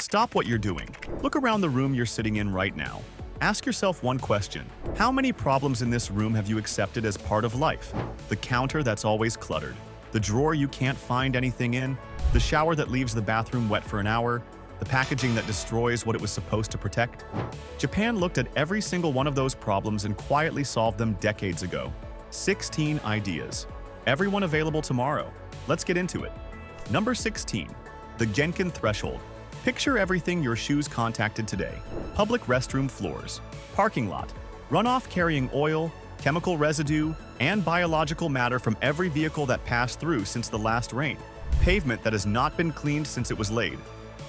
Stop what you're doing. Look around the room you're sitting in right now. Ask yourself one question. How many problems in this room have you accepted as part of life? The counter that's always cluttered, the drawer you can't find anything in, the shower that leaves the bathroom wet for an hour, the packaging that destroys what it was supposed to protect. Japan looked at every single one of those problems and quietly solved them decades ago. 16 ideas. Everyone available tomorrow. Let's get into it. Number 16. The Genkin Threshold. Picture everything your shoes contacted today. Public restroom floors, parking lot, runoff carrying oil, chemical residue, and biological matter from every vehicle that passed through since the last rain. Pavement that has not been cleaned since it was laid.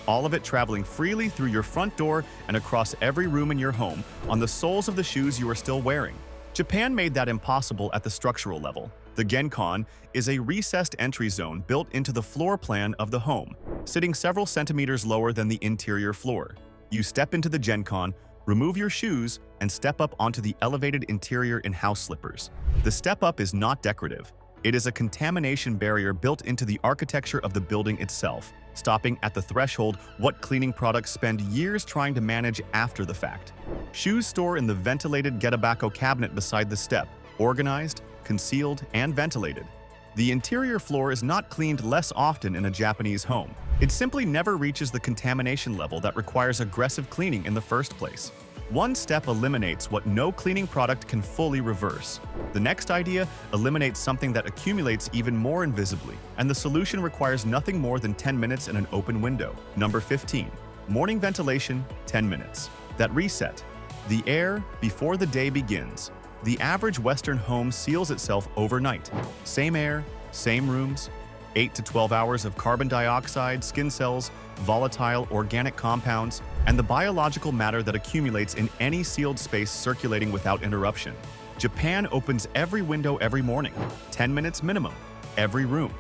All of it traveling freely through your front door and across every room in your home on the soles of the shoes you are still wearing. Japan made that impossible at the structural level. The Genkan is a recessed entry zone built into the floor plan of the home, sitting several centimeters lower than the interior floor. You step into the Genkan, remove your shoes, and step up onto the elevated interior in house slippers. The step up is not decorative. It is a contamination barrier built into the architecture of the building itself, stopping at the threshold what cleaning products spend years trying to manage after the fact. Shoes store in the ventilated getabako cabinet beside the step, organized, concealed, and ventilated. The interior floor is not cleaned less often in a Japanese home. It simply never reaches the contamination level that requires aggressive cleaning in the first place. One step eliminates what no cleaning product can fully reverse. The next idea eliminates something that accumulates even more invisibly, and the solution requires nothing more than 10 minutes in an open window. Number 15. Morning ventilation, 10 minutes. That reset. The air before the day begins. The average Western home seals itself overnight. Same air, same rooms, 8 to 12 hours of carbon dioxide, skin cells, volatile organic compounds, and the biological matter that accumulates in any sealed space circulating without interruption. Japan opens every window every morning, 10 minutes minimum, every room.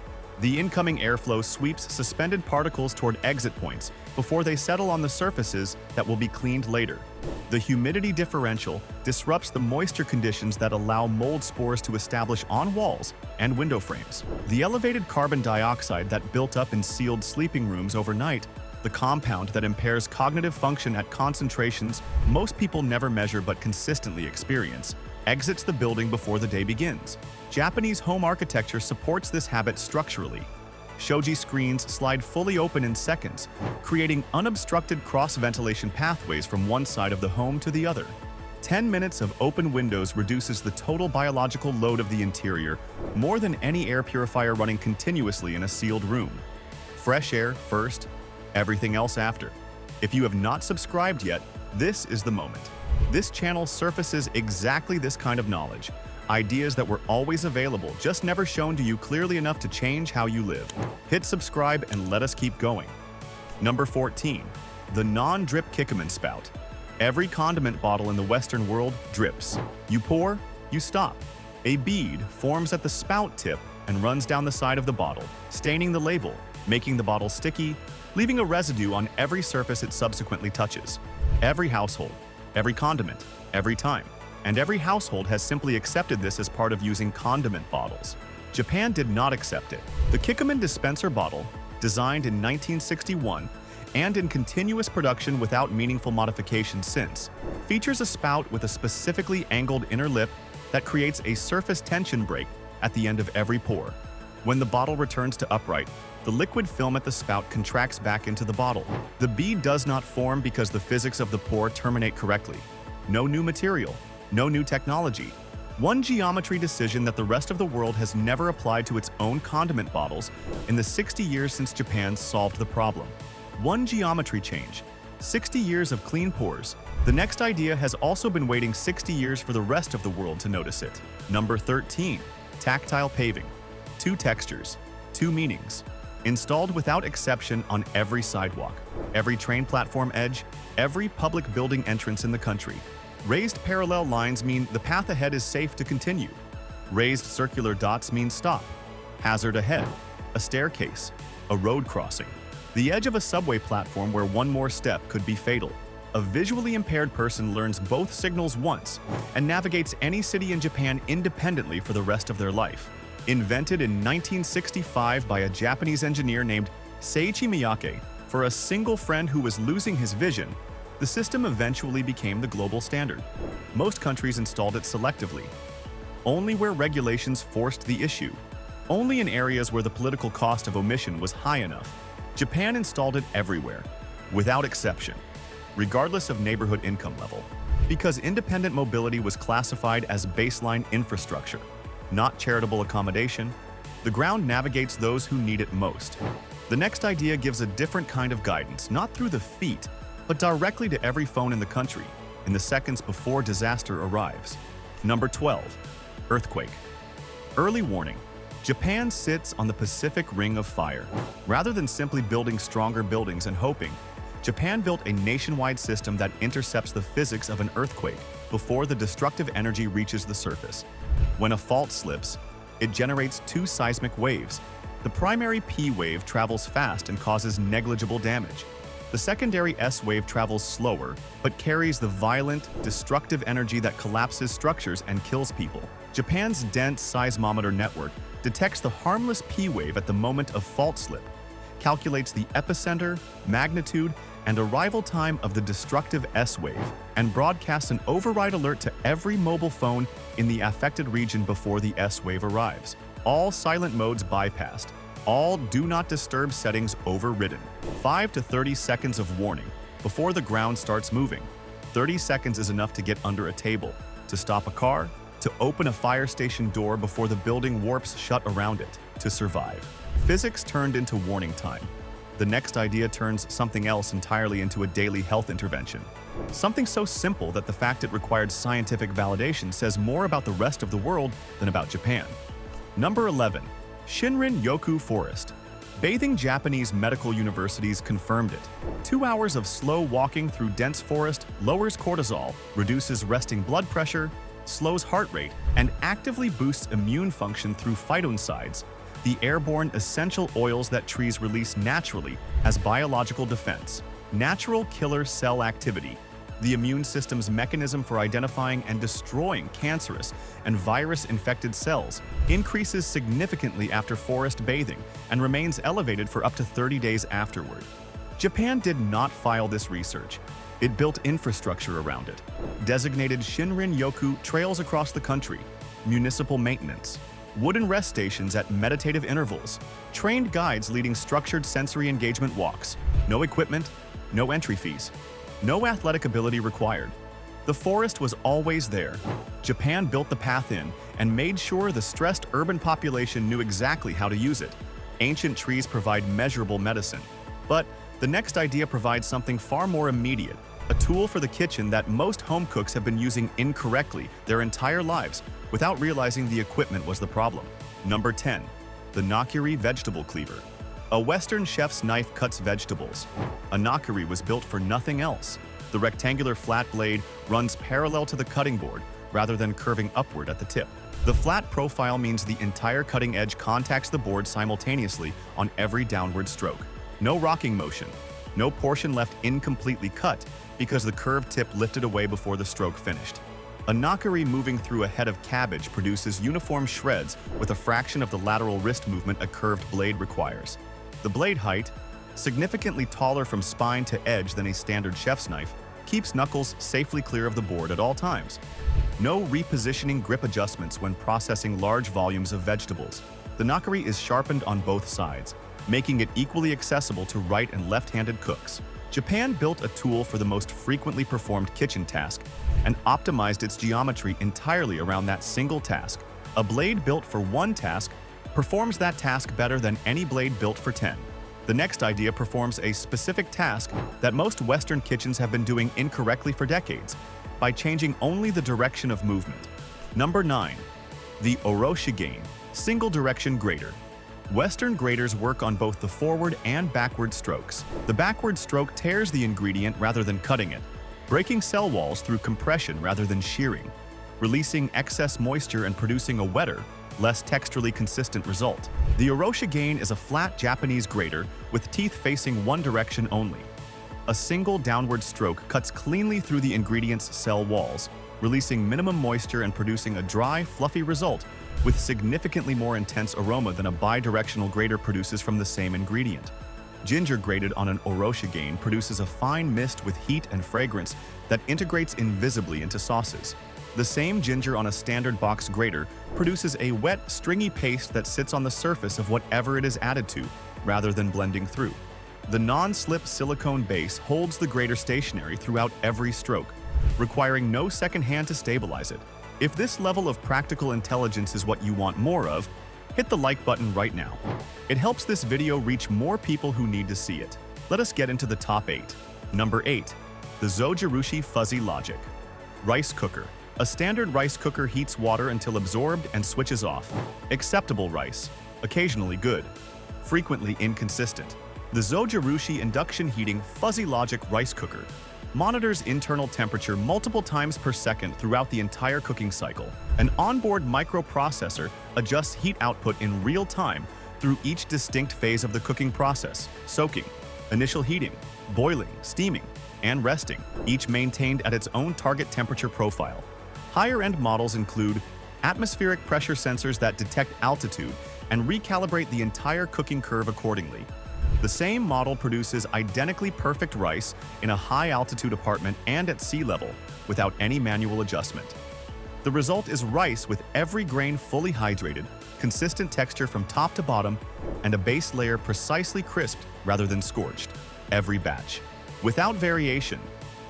The incoming airflow sweeps suspended particles toward exit points before they settle on the surfaces that will be cleaned later. The humidity differential disrupts the moisture conditions that allow mold spores to establish on walls and window frames. The elevated carbon dioxide that built up in sealed sleeping rooms overnight, the compound that impairs cognitive function at concentrations most people never measure but consistently experience, exits the building before the day begins. Japanese home architecture supports this habit structurally. Shoji screens slide fully open in seconds, creating unobstructed cross-ventilation pathways from one side of the home to the other. 10 minutes of open windows reduces the total biological load of the interior more than any air purifier running continuously in a sealed room. Fresh air first, everything else after. If you have not subscribed yet, this is the moment. This channel surfaces exactly this kind of knowledge. Ideas that were always available, just never shown to you clearly enough to change how you live. Hit subscribe and let us keep going. Number 14. The non-drip Kikkoman spout. Every condiment bottle in the Western world drips. You pour, you stop. A bead forms at the spout tip and runs down the side of the bottle, staining the label, making the bottle sticky, leaving a residue on every surface it subsequently touches. Every household, every condiment, every time. And every household has simply accepted this as part of using condiment bottles. Japan did not accept it. The Kikkoman dispenser bottle, designed in 1961 and in continuous production without meaningful modification since, features a spout with a specifically angled inner lip that creates a surface tension break at the end of every pour. When the bottle returns to upright, the liquid film at the spout contracts back into the bottle. The bead does not form because the physics of the pour terminate correctly. No new material. No new technology. One geometry decision that the rest of the world has never applied to its own condiment bottles in the 60 years since Japan solved the problem. One geometry change. 60 years of clean pours. The next idea has also been waiting 60 years for the rest of the world to notice it. Number 13. Tactile paving. 2 textures, 2 meanings. Installed without exception on every sidewalk, every train platform edge, every public building entrance in the country. Raised parallel lines mean the path ahead is safe to continue. Raised circular dots mean stop. Hazard ahead. A staircase. A road crossing. The edge of a subway platform where one more step could be fatal. A visually impaired person learns both signals once and navigates any city in Japan independently for the rest of their life. Invented in 1965 by a Japanese engineer named Seiichi Miyake For a single friend who was losing his vision, the system eventually became the global standard. Most countries installed it selectively, only where regulations forced the issue, only in areas where the political cost of omission was high enough. Japan installed it everywhere, without exception, regardless of neighborhood income level, because independent mobility was classified as baseline infrastructure, not charitable accommodation. The ground navigates those who need it most. The next idea gives a different kind of guidance, not through the feet, but directly to every phone in the country, in the seconds before disaster arrives. Number 12. Earthquake. Early warning. Japan sits on the Pacific Ring of Fire. Rather than simply building stronger buildings and hoping, Japan built a nationwide system that intercepts the physics of an earthquake before the destructive energy reaches the surface. When a fault slips, it generates two seismic waves. The primary P wave travels fast and causes negligible damage. The secondary S wave travels slower, but carries the violent, destructive energy that collapses structures and kills people. Japan's dense seismometer network detects the harmless P wave at the moment of fault slip, calculates the epicenter, magnitude, and arrival time of the destructive S wave, and broadcasts an override alert to every mobile phone in the affected region before the S wave arrives. All silent modes bypassed. All do not disturb settings overridden. 5 to 30 seconds of warning before the ground starts moving. 30 seconds is enough to get under a table, to stop a car, to open a fire station door before the building warps shut around it, to survive. Physics turned into warning time. The next idea turns something else entirely into a daily health intervention. Something so simple that the fact it required scientific validation says more about the rest of the world than about Japan. Number 11. Shinrin-yoku Forest. Bathing Japanese medical universities confirmed it. 2 hours of slow walking through dense forest lowers cortisol, reduces resting blood pressure, slows heart rate, and actively boosts immune function through phytoncides, the airborne essential oils that trees release naturally as biological defense. Natural killer cell activity, the immune system's mechanism for identifying and destroying cancerous and virus-infected cells, increases significantly after forest bathing and remains elevated for up to 30 days afterward. Japan did not file this research. It built infrastructure around it. Designated Shinrin-yoku trails across the country, municipal maintenance, wooden rest stations at meditative intervals, trained guides leading structured sensory engagement walks, no equipment, no entry fees, no athletic ability required. The forest was always there. Japan built the path in and made sure the stressed urban population knew exactly how to use it. Ancient trees provide measurable medicine. But the next idea provides something far more immediate, a tool for the kitchen that most home cooks have been using incorrectly their entire lives without realizing the equipment was the problem. Number 10. The Nakiri Vegetable Cleaver. A Western chef's knife cuts vegetables. A nakiri was built for nothing else. The rectangular flat blade runs parallel to the cutting board rather than curving upward at the tip. The flat profile means the entire cutting edge contacts the board simultaneously on every downward stroke. No rocking motion. No portion left incompletely cut because the curved tip lifted away before the stroke finished. A nakiri moving through a head of cabbage produces uniform shreds with a fraction of the lateral wrist movement a curved blade requires. The blade height, significantly taller from spine to edge than a standard chef's knife, keeps knuckles safely clear of the board at all times. No repositioning grip adjustments when processing large volumes of vegetables. The nakiri is sharpened on both sides, making it equally accessible to right and left-handed cooks. Japan built a tool for the most frequently performed kitchen task and optimized its geometry entirely around that single task. A blade built for one task performs that task better than any blade built for 10. The next idea performs a specific task that most Western kitchens have been doing incorrectly for decades by changing only the direction of movement. Number 9. The Oroshigane Single Direction Grater. Western graters work on both the forward and backward strokes. The backward stroke tears the ingredient rather than cutting it, breaking cell walls through compression rather than shearing, releasing excess moisture and producing a wetter, less texturally consistent result. The Oroshigane is a flat Japanese grater with teeth facing one direction only. A single downward stroke cuts cleanly through the ingredient's cell walls, releasing minimum moisture and producing a dry, fluffy result with significantly more intense aroma than a bidirectional grater produces from the same ingredient. Ginger grated on an oroshigane produces a fine mist with heat and fragrance that integrates invisibly into sauces. The same ginger on a standard box grater produces a wet, stringy paste that sits on the surface of whatever it is added to, rather than blending through. The non-slip silicone base holds the grater stationary throughout every stroke, requiring no second hand to stabilize it. If this level of practical intelligence is what you want more of, hit the like button right now. It helps this video reach more people who need to see it. Let us get into the top 8. Number 8. The Zojirushi Fuzzy Logic. Rice Cooker. A standard rice cooker heats water until absorbed and switches off. Acceptable rice. Occasionally good. Frequently inconsistent. The Zojirushi Induction Heating Fuzzy Logic Rice Cooker monitors internal temperature multiple times per second throughout the entire cooking cycle. An onboard microprocessor adjusts heat output in real time through each distinct phase of the cooking process: soaking, initial heating, boiling, steaming, and resting, each maintained at its own target temperature profile. Higher-end models include atmospheric pressure sensors that detect altitude and recalibrate the entire cooking curve accordingly. The same model produces identically perfect rice in a high-altitude apartment and at sea level without any manual adjustment. The result is rice with every grain fully hydrated, consistent texture from top to bottom, and a base layer precisely crisped rather than scorched, every batch. Without variation,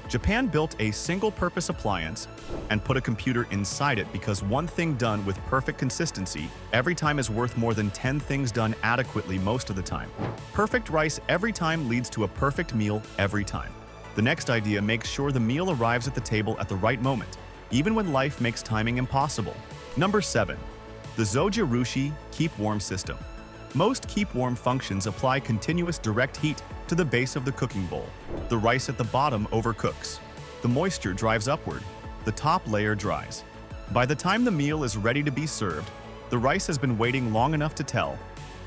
Japan built a single-purpose appliance and put a computer inside it because one thing done with perfect consistency every time is worth more than 10 things done adequately most of the time. Perfect rice every time leads to a perfect meal every time. The next idea makes sure the meal arrives at the table at the right moment, even when life makes timing impossible. Number 7. The Zojirushi Keep Warm System. Most keep warm functions apply continuous direct heat to the base of the cooking bowl. The rice at the bottom overcooks. The moisture drives upward. The top layer dries. By the time the meal is ready to be served, the rice has been waiting long enough to tell.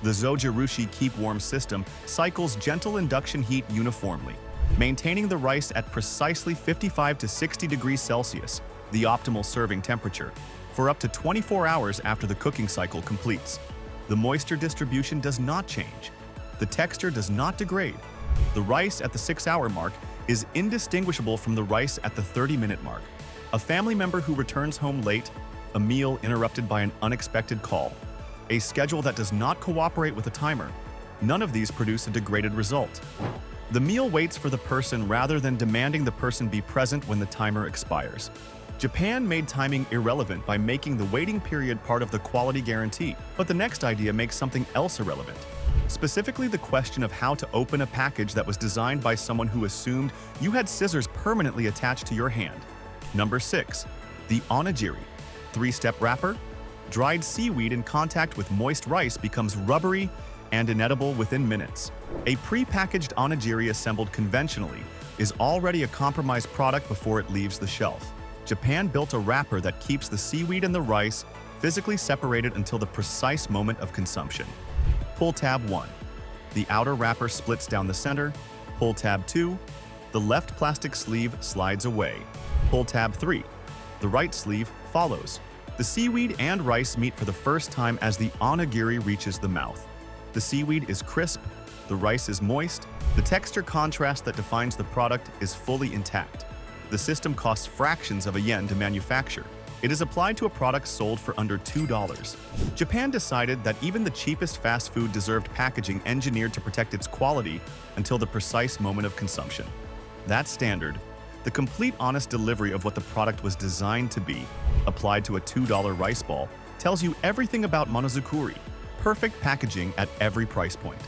The Zojirushi Keep Warm system cycles gentle induction heat uniformly, maintaining the rice at precisely 55 to 60 degrees Celsius, the optimal serving temperature, for up to 24 hours after the cooking cycle completes. The moisture distribution does not change. The texture does not degrade. The rice at the 6-hour mark is indistinguishable from the rice at the 30-minute mark. A family member who returns home late, a meal interrupted by an unexpected call, a schedule that does not cooperate with a timer, none of these produce a degraded result. The meal waits for the person rather than demanding the person be present when the timer expires. Japan made timing irrelevant by making the waiting period part of the quality guarantee, but the next idea makes something else irrelevant. Specifically, the question of how to open a package that was designed by someone who assumed you had scissors permanently attached to your hand. Number 6. The onigiri. 3-step wrapper. Dried seaweed in contact with moist rice becomes rubbery and inedible within minutes. A pre-packaged onigiri assembled conventionally is already a compromised product before it leaves the shelf. Japan built a wrapper that keeps the seaweed and the rice physically separated until the precise moment of consumption. Pull tab 1. The outer wrapper splits down the center. Pull tab 2. The left plastic sleeve slides away. Pull tab 3. The right sleeve follows. The seaweed and rice meet for the first time as the onigiri reaches the mouth. The seaweed is crisp, the rice is moist, the texture contrast that defines the product is fully intact. The system costs fractions of a yen to manufacture. It is applied to a product sold for under $2. Japan decided that even the cheapest fast food deserved packaging engineered to protect its quality until the precise moment of consumption. That standard, the complete honest delivery of what the product was designed to be, applied to a $2 rice ball, tells you everything about monozukuri, perfect packaging at every price point.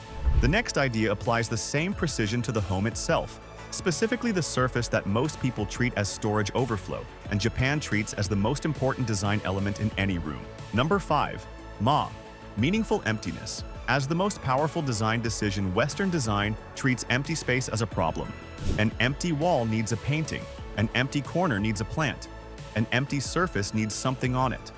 The next idea applies the same precision to the home itself, specifically the surface that most people treat as storage overflow, and Japan treats as the most important design element in any room. Number 5. Meaningful emptiness. As the most powerful design decision, Western design treats empty space as a problem. An empty wall needs a painting. An empty corner needs a plant. An empty surface needs something on it.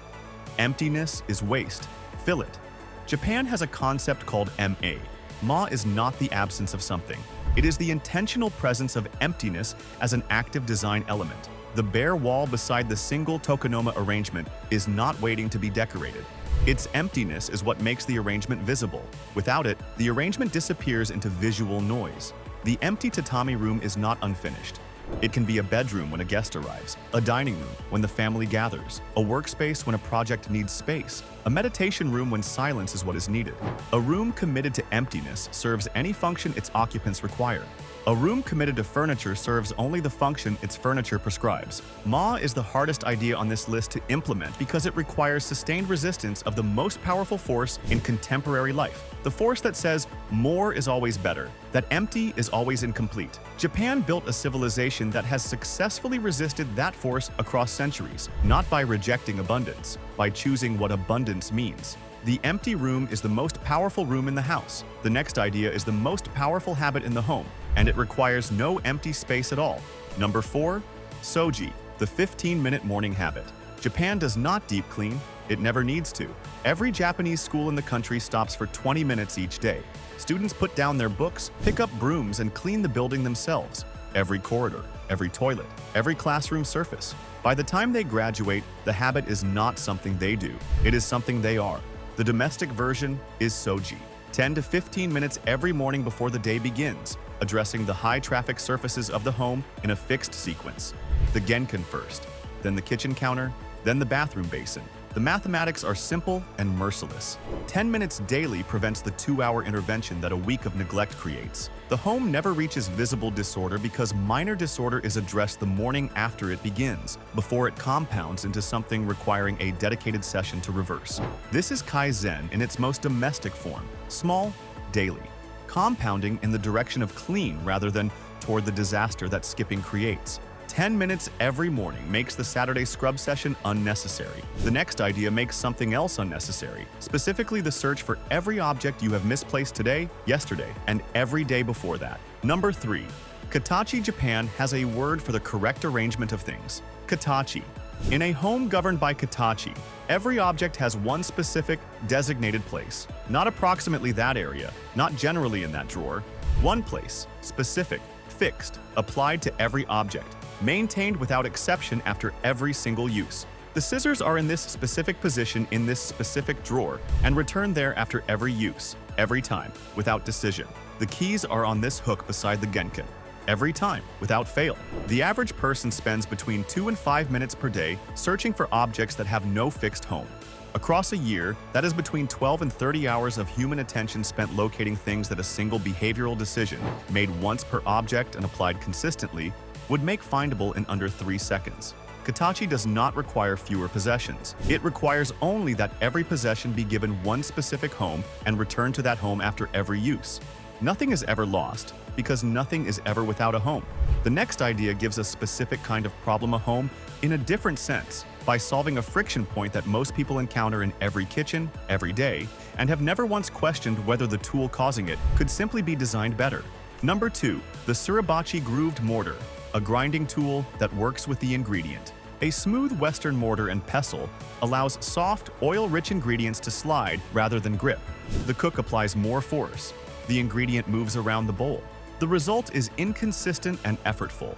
Emptiness is waste. Fill it. Japan has a concept called MA. Ma is not the absence of something. It is the intentional presence of emptiness as an active design element. The bare wall beside the single tokonoma arrangement is not waiting to be decorated. Its emptiness is what makes the arrangement visible. Without it, the arrangement disappears into visual noise. The empty tatami room is not unfinished. It can be a bedroom when a guest arrives, a dining room when the family gathers, a workspace when a project needs space, a meditation room when silence is what is needed. A room committed to emptiness serves any function its occupants require. A room committed to furniture serves only the function its furniture prescribes. Ma is the hardest idea on this list to implement because it requires sustained resistance of the most powerful force in contemporary life. The force that says more is always better, that empty is always incomplete. Japan built a civilization that has successfully resisted that force across centuries, not by rejecting abundance, by choosing what abundance means. The empty room is the most powerful room in the house. The next idea is the most powerful habit in the home, and it requires no empty space at all. Number 4. Soji, the 15-minute morning habit. Japan does not deep clean. It never needs to. Every Japanese school in the country stops for 20 minutes each day. Students put down their books, pick up brooms, and clean the building themselves. Every corridor, every toilet, every classroom surface. By the time they graduate, the habit is not something they do. It is something they are. The domestic version is soji. 10 to 15 minutes every morning before the day begins, addressing the high-traffic surfaces of the home in a fixed sequence. The genkan first, then the kitchen counter, then the bathroom basin. The mathematics are simple and merciless. 10 minutes daily prevents the 2-hour intervention that a week of neglect creates. The home never reaches visible disorder because minor disorder is addressed the morning after it begins, before it compounds into something requiring a dedicated session to reverse. This is Kaizen in its most domestic form, small, daily, compounding in the direction of clean rather than toward the disaster that skipping creates. 10 minutes every morning makes the Saturday scrub session unnecessary. The next idea makes something else unnecessary, specifically the search for every object you have misplaced today, yesterday, and every day before that. Number 3. Katachi. Japan has a word for the correct arrangement of things. Katachi. In a home governed by Katachi, every object has one specific, designated place. Not approximately that area, not generally in that drawer. One place, specific, fixed, applied to every object. Maintained without exception after every single use. The scissors are in this specific position in this specific drawer and return there after every use, every time, without decision. The keys are on this hook beside the genkan. Every time, without fail. The average person spends between 2 and 5 minutes per day searching for objects that have no fixed home. Across a year, that is between 12 and 30 hours of human attention spent locating things that a single behavioral decision, made once per object and applied consistently, would make findable in under 3 seconds. Katachi does not require fewer possessions. It requires only that every possession be given one specific home and returned to that home after every use. Nothing is ever lost, because nothing is ever without a home. The next idea gives a specific kind of problem a home in a different sense, by solving a friction point that most people encounter in every kitchen, every day, and have never once questioned whether the tool causing it could simply be designed better. Number 2. The Suribachi grooved mortar. A grinding tool that works with the ingredient. A smooth Western mortar and pestle allows soft, oil-rich ingredients to slide rather than grip. The cook applies more force. The ingredient moves around the bowl. The result is inconsistent and effortful.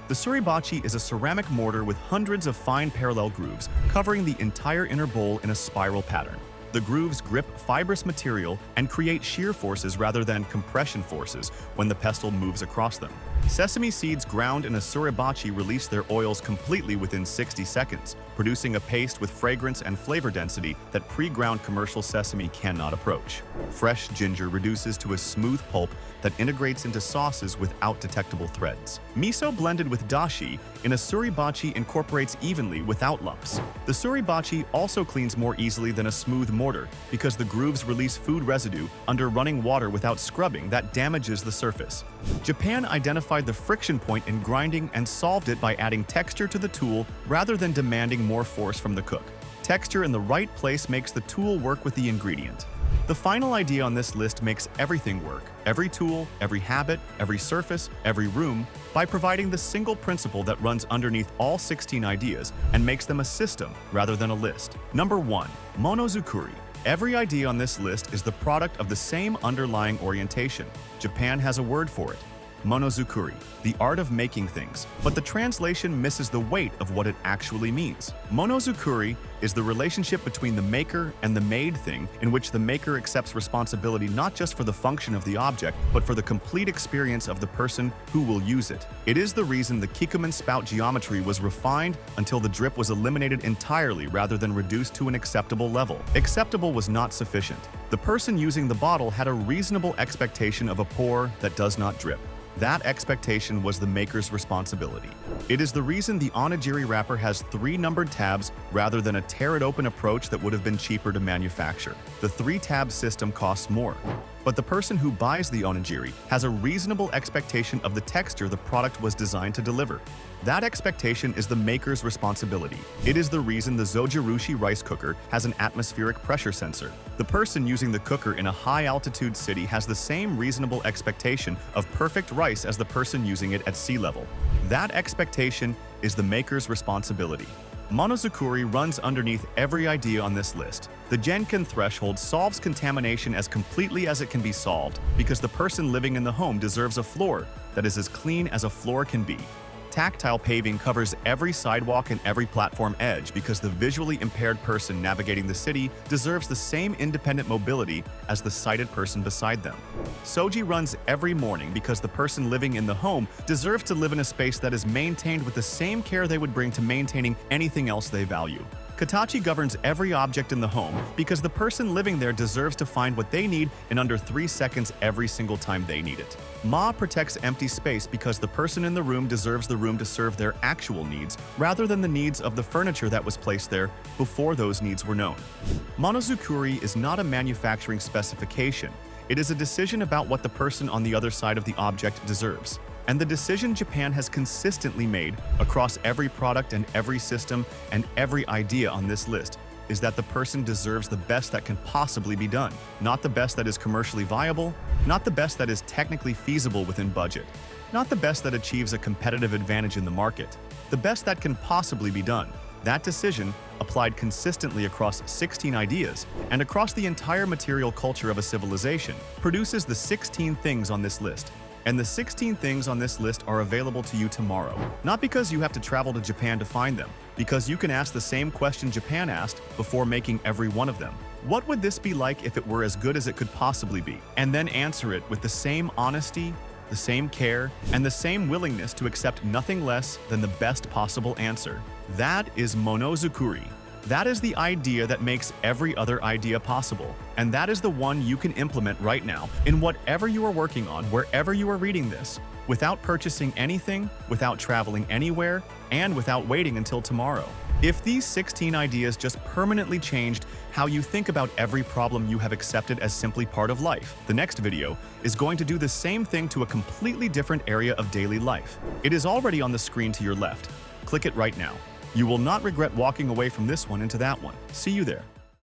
The Suribachi is a ceramic mortar with hundreds of fine parallel grooves covering the entire inner bowl in a spiral pattern. The grooves grip fibrous material and create shear forces rather than compression forces when the pestle moves across them. Sesame seeds ground in a suribachi release their oils completely within 60 seconds, producing a paste with fragrance and flavor density that pre-ground commercial sesame cannot approach. Fresh ginger reduces to a smooth pulp that integrates into sauces without detectable threads. Miso blended with dashi in a suribachi incorporates evenly without lumps. The suribachi also cleans more easily than a smooth mortar because the grooves release food residue under running water without scrubbing that damages the surface. Japan identified the friction point in grinding and solved it by adding texture to the tool rather than demanding more force from the cook. Texture in the right place makes the tool work with the ingredient. The final idea on this list makes everything work, every tool, every habit, every surface, every room, by providing the single principle that runs underneath all 16 ideas and makes them a system rather than a list. Number 1. Monozukuri. Every idea on this list is the product of the same underlying orientation. Japan has a word for it. monozukuri, the art of making things, but the translation misses the weight of what it actually means. Monozukuri is the relationship between the maker and the made thing, in which the maker accepts responsibility not just for the function of the object, but for the complete experience of the person who will use it. It is the reason the Kikuman spout geometry was refined until the drip was eliminated entirely rather than reduced to an acceptable level. Acceptable was not sufficient. The person using the bottle had a reasonable expectation of a pour that does not drip. That expectation was the maker's responsibility. It is the reason the onigiri wrapper has 3 numbered tabs rather than a tear-it-open approach that would have been cheaper to manufacture. The 3-tab system costs more. But the person who buys the onigiri has a reasonable expectation of the texture the product was designed to deliver. That expectation is the maker's responsibility. It is the reason the zojirushi rice cooker has an atmospheric pressure sensor. The person using the cooker in a high-altitude city has the same reasonable expectation of perfect rice as the person using it at sea level. That expectation is the maker's responsibility. Monozukuri runs underneath every idea on this list. The Genkan threshold solves contamination as completely as it can be solved because the person living in the home deserves a floor that is as clean as a floor can be. Tactile paving covers every sidewalk and every platform edge because the visually impaired person navigating the city deserves the same independent mobility as the sighted person beside them. Soji runs every morning because the person living in the home deserves to live in a space that is maintained with the same care they would bring to maintaining anything else they value. Katachi governs every object in the home because the person living there deserves to find what they need in under 3 seconds every single time they need it. Ma protects empty space because the person in the room deserves the room to serve their actual needs rather than the needs of the furniture that was placed there before those needs were known. Monozukuri is not a manufacturing specification. It is a decision about what the person on the other side of the object deserves. And the decision Japan has consistently made across every product and every system and every idea on this list is that the person deserves the best that can possibly be done, not the best that is commercially viable, not the best that is technically feasible within budget, not the best that achieves a competitive advantage in the market, the best that can possibly be done. That decision, applied consistently across 16 ideas and across the entire material culture of a civilization, produces the 16 things on this list. And the 16 things on this list are available to you tomorrow. Not because you have to travel to Japan to find them, because you can ask the same question Japan asked before making every one of them. What would this be like if it were as good as it could possibly be? And then answer it with the same honesty, the same care, and the same willingness to accept nothing less than the best possible answer. That is monozukuri. That is the idea that makes every other idea possible. And that is the one you can implement right now in whatever you are working on, wherever you are reading this, without purchasing anything, without traveling anywhere, and without waiting until tomorrow. If these 16 ideas just permanently changed how you think about every problem you have accepted as simply part of life, the next video is going to do the same thing to a completely different area of daily life. It is already on the screen to your left. Click it right now. You will not regret walking away from this one into that one. See you there.